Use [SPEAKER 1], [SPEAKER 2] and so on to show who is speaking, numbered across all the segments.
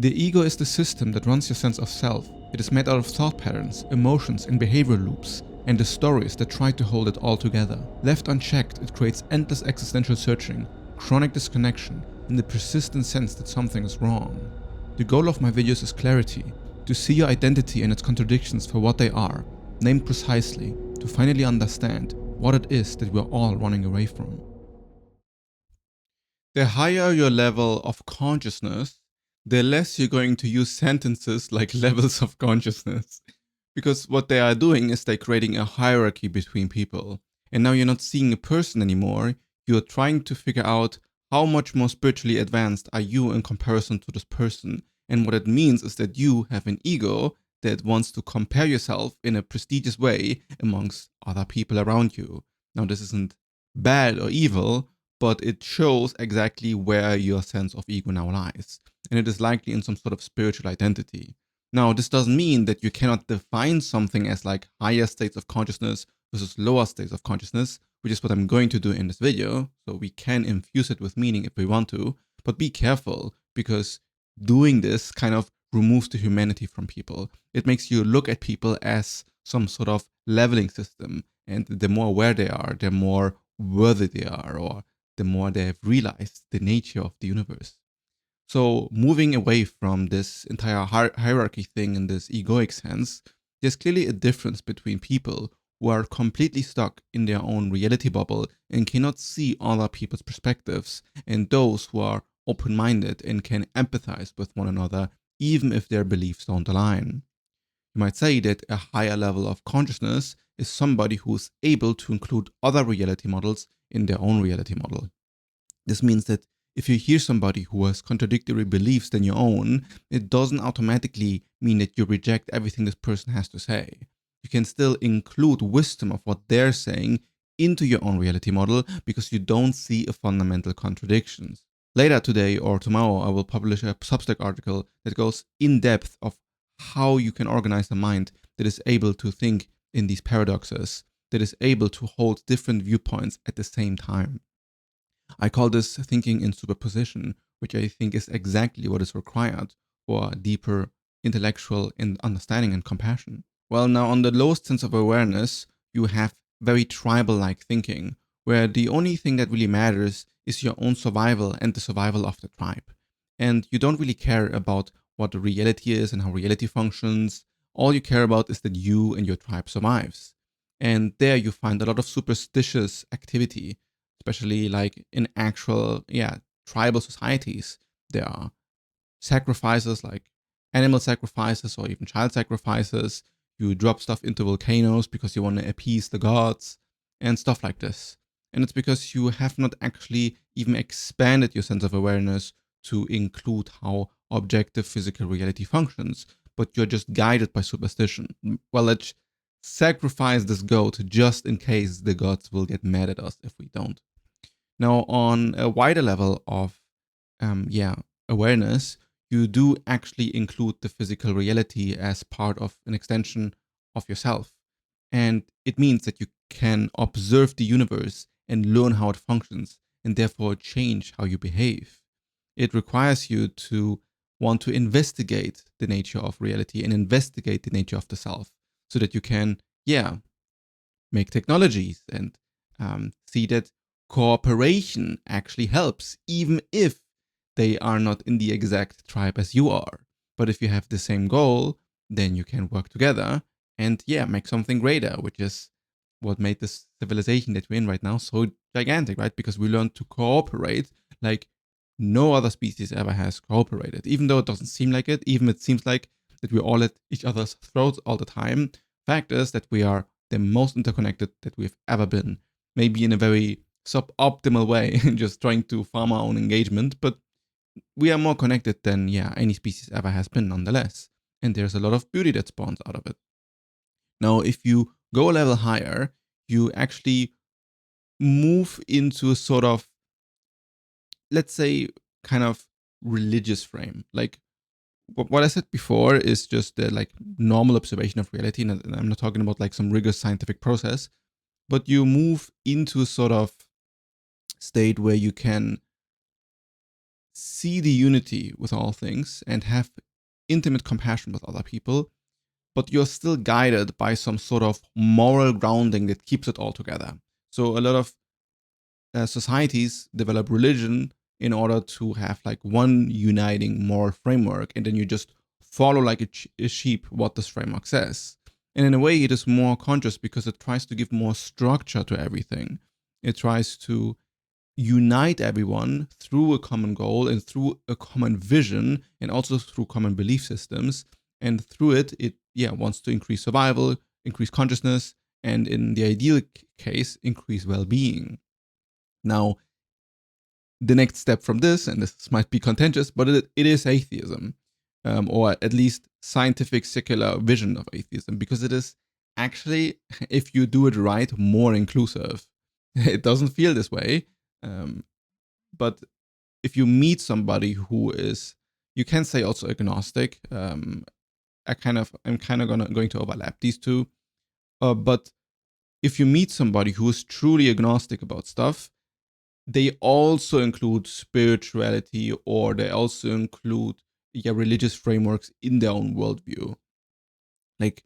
[SPEAKER 1] The ego is the system that runs your sense of self. It is made out of thought patterns, emotions, and behavioral loops, and the stories that try to hold it all together. Left unchecked, it creates endless existential searching, chronic disconnection, and the persistent sense that something is wrong. The goal of my videos is clarity, to see your identity and its contradictions for what they are, named precisely, to finally understand what it is that we're all running away from. The higher your level of consciousness, the less you're going to use sentences like levels of consciousness. Because what they are doing is they're creating a hierarchy between people. And now you're not seeing a person anymore, you're trying to figure out how much more spiritually advanced are you in comparison to this person. And what it means is that you have an ego that wants to compare yourself in a prestigious way amongst other people around you. Now this isn't bad or evil, but it shows exactly where your sense of ego now lies. And it is likely in some sort of spiritual identity. Now, this doesn't mean that you cannot define something as like higher states of consciousness versus lower states of consciousness, which is what I'm going to do in this video. So we can infuse it with meaning if we want to, but be careful, because doing this kind of removes the humanity from people. It makes you look at people as some sort of leveling system. And the more aware they are, the more worthy they are, or the more they have realized the nature of the universe. So moving away from this entire hierarchy thing in this egoic sense, there's clearly a difference between people who are completely stuck in their own reality bubble and cannot see other people's perspectives, and those who are open-minded and can empathize with one another even if their beliefs don't align. You might say that a higher level of consciousness is somebody who is able to include other reality models in their own reality model. This means that if you hear somebody who has contradictory beliefs than your own, it doesn't automatically mean that you reject everything this person has to say. You can still include wisdom of what they're saying into your own reality model because you don't see a fundamental contradictions. Later today or tomorrow, I will publish a Substack article that goes in depth of how you can organize a mind that is able to think in these paradoxes, that is able to hold different viewpoints at the same time. I call this thinking in superposition, which I think is exactly what is required for deeper intellectual understanding and compassion. Well, now on the lowest sense of awareness, you have very tribal-like thinking, where the only thing that really matters is your own survival and the survival of the tribe. And you don't really care about what the reality is and how reality functions. All you care about is that you and your tribe survives. And there you find a lot of superstitious activity, especially like in actual, tribal societies. There are sacrifices like animal sacrifices or even child sacrifices. You drop stuff into volcanoes because you want to appease the gods and stuff like this. And it's because you have not actually even expanded your sense of awareness to include how objective physical reality functions, but you're just guided by superstition. Well, let's sacrifice this goat just in case the gods will get mad at us if we don't. Now, on a wider level of awareness, you do actually include the physical reality as part of an extension of yourself. And it means that you can observe the universe and learn how it functions, and therefore change how you behave. It requires you to want to investigate the nature of reality and investigate the nature of the self, so that you can, make technologies and see that cooperation actually helps, even if they are not in the exact tribe as you are. But if you have the same goal, then you can work together and make something greater, which is what made this civilization that we're in right now so gigantic, right? Because we learned to cooperate like no other species ever has cooperated. Even though it doesn't seem like it, even it seems like that we're all at each other's throats all the time, fact is that we are the most interconnected that we've ever been. Maybe in a very suboptimal way, just trying to farm our own engagement, but we are more connected than any species ever has been nonetheless. And there's a lot of beauty that spawns out of it. Now, if you go a level higher, you actually move into a sort of, let's say, kind of religious frame. Like what I said before is just the like normal observation of reality, and I'm not talking about like some rigorous scientific process, but you move into a sort of state where you can see the unity with all things and have intimate compassion with other people, but you're still guided by some sort of moral grounding that keeps it all together. So a lot of societies develop religion in order to have like one uniting moral framework, and then you just follow like a sheep what this framework says. And in a way, it is more conscious because it tries to give more structure to everything. It tries to unite everyone through a common goal and through a common vision, and also through common belief systems. And through it wants to increase survival, increase consciousness, and in the ideal case, increase well-being. Now, the next step from this, and this might be contentious, but it is atheism, or at least scientific secular vision of atheism, because it is actually, if you do it right, more inclusive. It doesn't feel this way, but if you meet somebody who is, you can say also agnostic. I'm kind of going to overlap these two, but if you meet somebody who is truly agnostic about stuff, they also include spirituality, or they also include religious frameworks in their own worldview. Like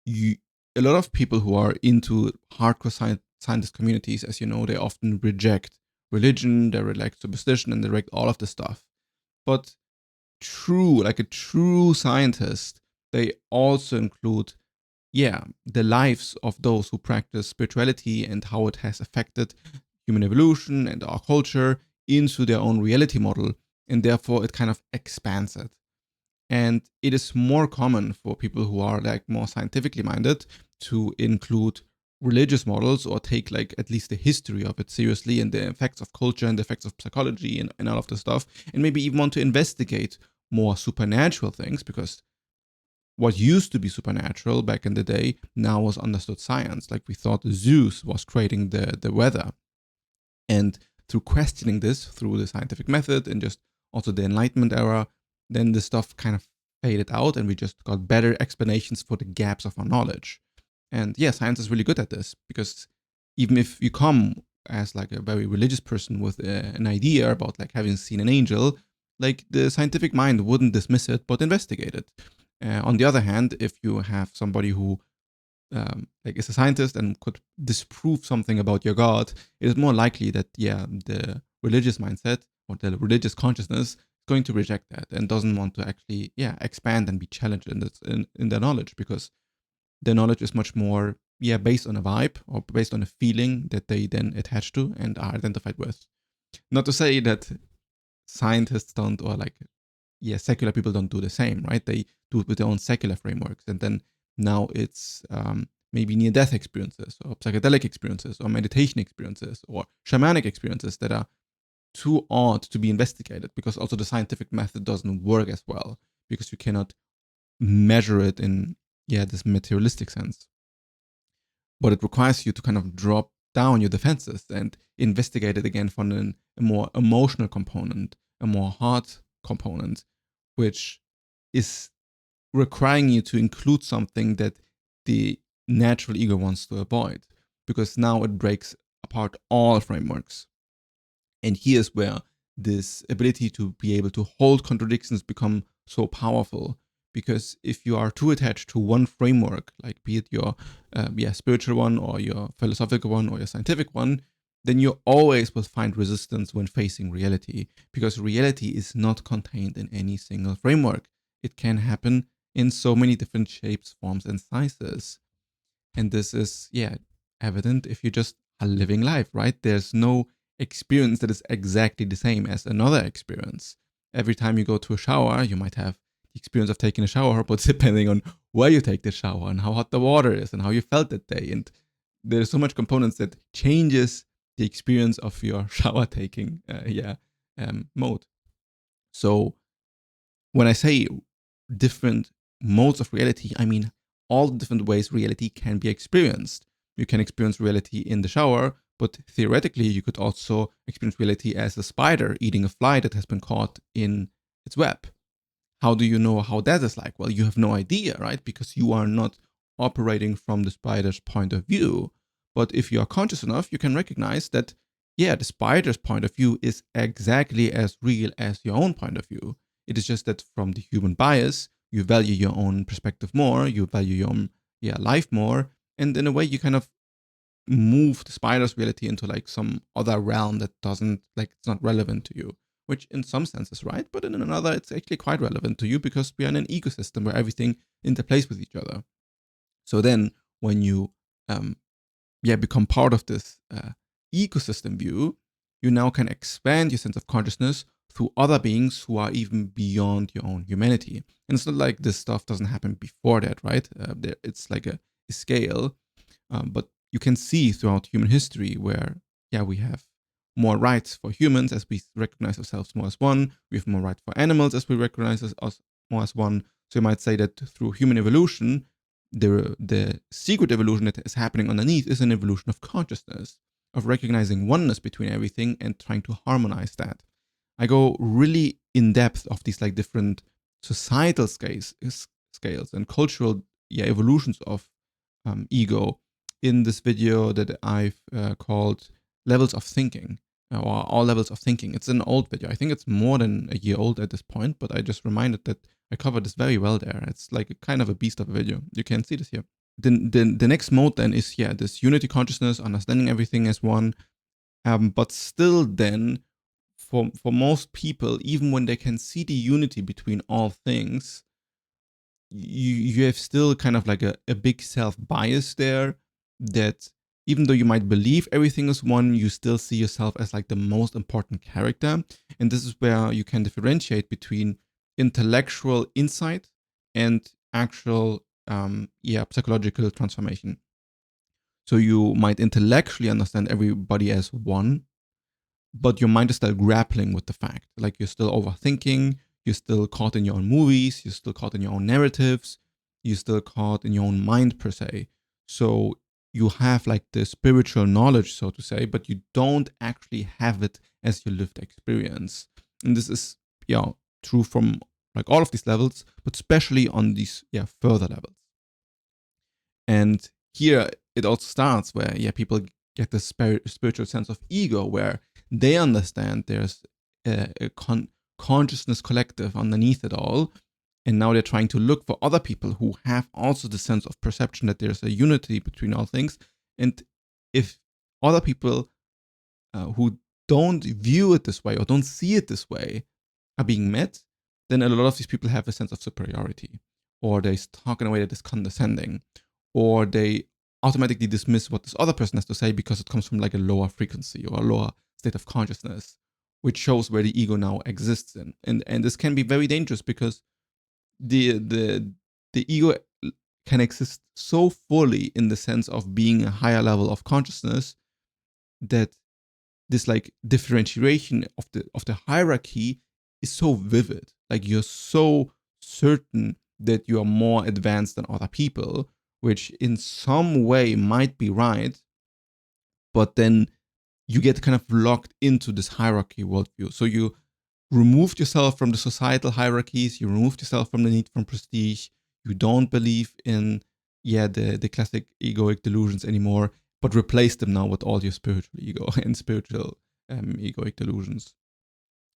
[SPEAKER 1] a lot of people who are into hardcore scientist communities, as you know, they often reject religion, they reject superstition, and they reject all of this stuff. But a true scientist, they also include the lives of those who practice spirituality and how it has affected human evolution and our culture into their own reality model, and therefore it kind of expands it. And it is more common for people who are like more scientifically minded to include religious models, or take like at least the history of it seriously, and the effects of culture and the effects of psychology and all of the stuff, and maybe even want to investigate more supernatural things, because what used to be supernatural back in the day now was understood science. Like we thought Zeus was creating the weather. And through questioning this through the scientific method and just also the Enlightenment era, then the stuff kind of faded out, and we just got better explanations for the gaps of our knowledge. And science is really good at this, because even if you come as like a very religious person with an idea about like having seen an angel, like the scientific mind wouldn't dismiss it, but investigate it. On the other hand, if you have somebody who like is a scientist and could disprove something about your God, it is more likely that the religious mindset or the religious consciousness is going to reject that and doesn't want to actually expand and be challenged in their knowledge, because their knowledge is much more based on a vibe or based on a feeling that they then attach to and are identified with. Not to say that scientists don't, or like secular people don't do the same, right? They do it with their own secular frameworks, and then now it's maybe near-death experiences, or psychedelic experiences, or meditation experiences, or shamanic experiences that are too odd to be investigated, because also the scientific method doesn't work as well, because you cannot measure it in this materialistic sense. But it requires you to kind of drop down your defenses and investigate it again from a more emotional component, a more heart component, which is requiring you to include something that the natural ego wants to avoid, because now it breaks apart all frameworks. And here's where this ability to be able to hold contradictions become so powerful, because if you are too attached to one framework, like be it your spiritual one, or your philosophical one, or your scientific one, then you always will find resistance when facing reality, because reality is not contained in any single framework. It can happen in so many different shapes, forms, and sizes. And this is, evident if you just are living life, right? There's no experience that is exactly the same as another experience. Every time you go to a shower, you might have the experience of taking a shower, but depending on where you take the shower and how hot the water is and how you felt that day. And there's so much components that changes the experience of your shower taking mode. So when I say different modes of reality, I mean all the different ways reality can be experienced. You can experience reality in the shower, but theoretically you could also experience reality as a spider eating a fly that has been caught in its web. How do you know how that is like? Well, you have no idea, right? Because you are not operating from the spider's point of view. But if you are conscious enough, you can recognize that yeah, the spider's point of view is exactly as real as your own point of view. It is just that from the human bias, you value your own perspective more, you value your own life more, and in a way, you kind of move the spider's reality into like some other realm that doesn't like it's not relevant to you. Which in some sense is right, but in another, it's actually quite relevant to you because we are in an ecosystem where everything interplays with each other. So then, when you um, become part of this ecosystem view, you now can expand your sense of consciousness through other beings who are even beyond your own humanity. And it's not like this stuff doesn't happen before that, right? It's like a scale, but you can see throughout human history where, we have more rights for humans as we recognize ourselves more as one. We have more rights for animals as we recognize us more as one. So you might say that through human evolution, the secret evolution that is happening underneath is an evolution of consciousness, of recognizing oneness between everything and trying to harmonize that. I go really in depth of these like different societal scales and cultural evolutions of ego in this video that I've called Levels of Thinking, or All Levels of Thinking. It's an old video. I think it's more than a year old at this point, but I just reminded that I covered this very well there. It's like a kind of a beast of a video. You can see this here. The next mode then is, this unity consciousness, understanding everything as one. But still then, for most people, even when they can see the unity between all things, you have still kind of like a big self bias there, that even though you might believe everything is one, you still see yourself as like the most important character. And this is where you can differentiate between intellectual insight and actual psychological transformation. So you might intellectually understand everybody as one, but your mind is still grappling with the fact. Like, you're still overthinking, you're still caught in your own movies, you're still caught in your own narratives, you're still caught in your own mind per se. So you have like the spiritual knowledge, so to say, but you don't actually have it as your lived experience. And this is true from like all of these levels, but especially on these further levels. And here it also starts where people get the spiritual sense of ego, where they understand there's a consciousness collective underneath it all. And now they're trying to look for other people who have also the sense of perception that there's a unity between all things. And if other people who don't view it this way or don't see it this way are being met, then a lot of these people have a sense of superiority, or they talk in a way that is condescending, or they automatically dismiss what this other person has to say because it comes from like a lower frequency or a lower state of consciousness, which shows where the ego now exists in. And this can be very dangerous because the ego can exist so fully in the sense of being a higher level of consciousness that this like differentiation of the hierarchy is so vivid. Like, you're so certain that you are more advanced than other people, which in some way might be right, but then you get kind of locked into this hierarchy worldview. So you removed yourself from the societal hierarchies, you removed yourself from the need for prestige, you don't believe in the classic egoic delusions anymore, but replace them now with all your spiritual ego and spiritual egoic delusions,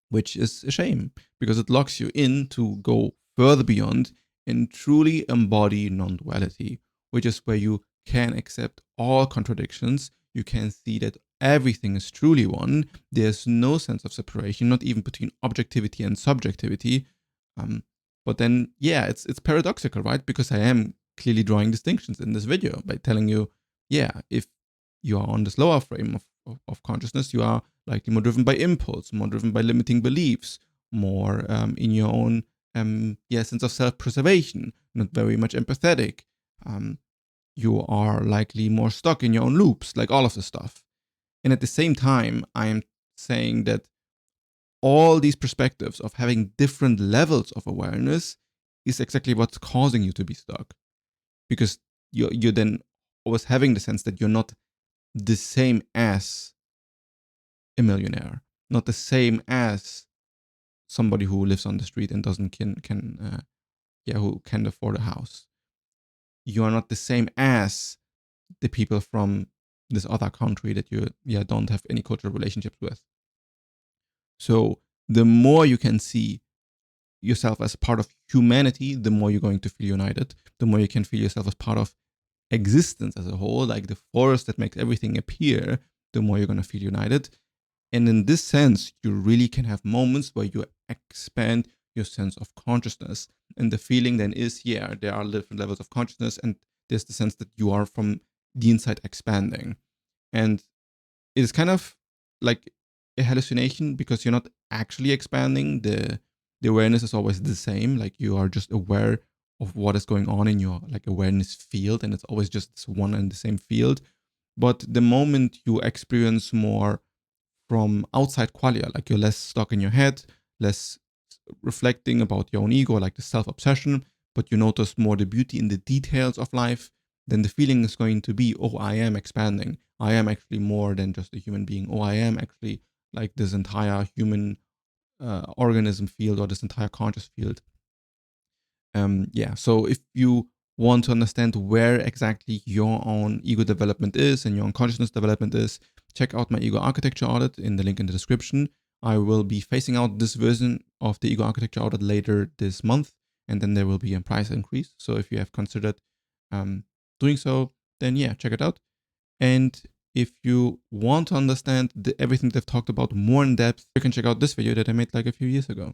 [SPEAKER 1] which is a shame because it locks you in to go further beyond and truly embody non-duality, which is where you can accept all contradictions. You can see that everything is truly one. There's no sense of separation, not even between objectivity and subjectivity. But then, it's paradoxical, right? Because I am clearly drawing distinctions in this video by telling you, if you are on this lower frame of consciousness, you are likely more driven by impulse, more driven by limiting beliefs, more in your own sense of self-preservation, not very much empathetic. You are likely more stuck in your own loops, like all of this stuff. And at the same time, I am saying that all these perspectives of having different levels of awareness is exactly what's causing you to be stuck. Because you're then always having the sense that you're not the same as a millionaire, not the same as somebody who lives on the street and doesn't who can afford a house. You are not the same as the people from this other country that you don't have any cultural relationships with. So the more you can see yourself as part of humanity, the more you're going to feel united. The more you can feel yourself as part of existence as a whole, like the force that makes everything appear, the more you're going to feel united. And in this sense, you really can have moments where you expand your sense of consciousness. And the feeling then is, yeah, there are different levels of consciousness, and there's the sense that you are from the inside expanding. And it's kind of like a hallucination because you're not actually expanding. The awareness is always the same. Like you are just aware of what is going on in your like awareness field, and it's always just this one and the same field. But the moment you experience more from outside qualia, like you're less stuck in your head, less reflecting about your own ego, like the self-obsession, but you notice more the beauty in the details of life, then the feeling is going to be, oh, I am expanding. I am actually more than just a human being. Oh, I am actually like this entire human organism field or this entire conscious field. So if you want to understand where exactly your own ego development is and your own consciousness development is, check out my ego architecture audit in the link in the description. I will be phasing out this version of the ego architecture audit later this month, and then there will be a price increase. So if you have considered doing so, then yeah, check it out. And if you want to understand everything that I've talked about more in depth, you can check out this video that I made like a few years ago.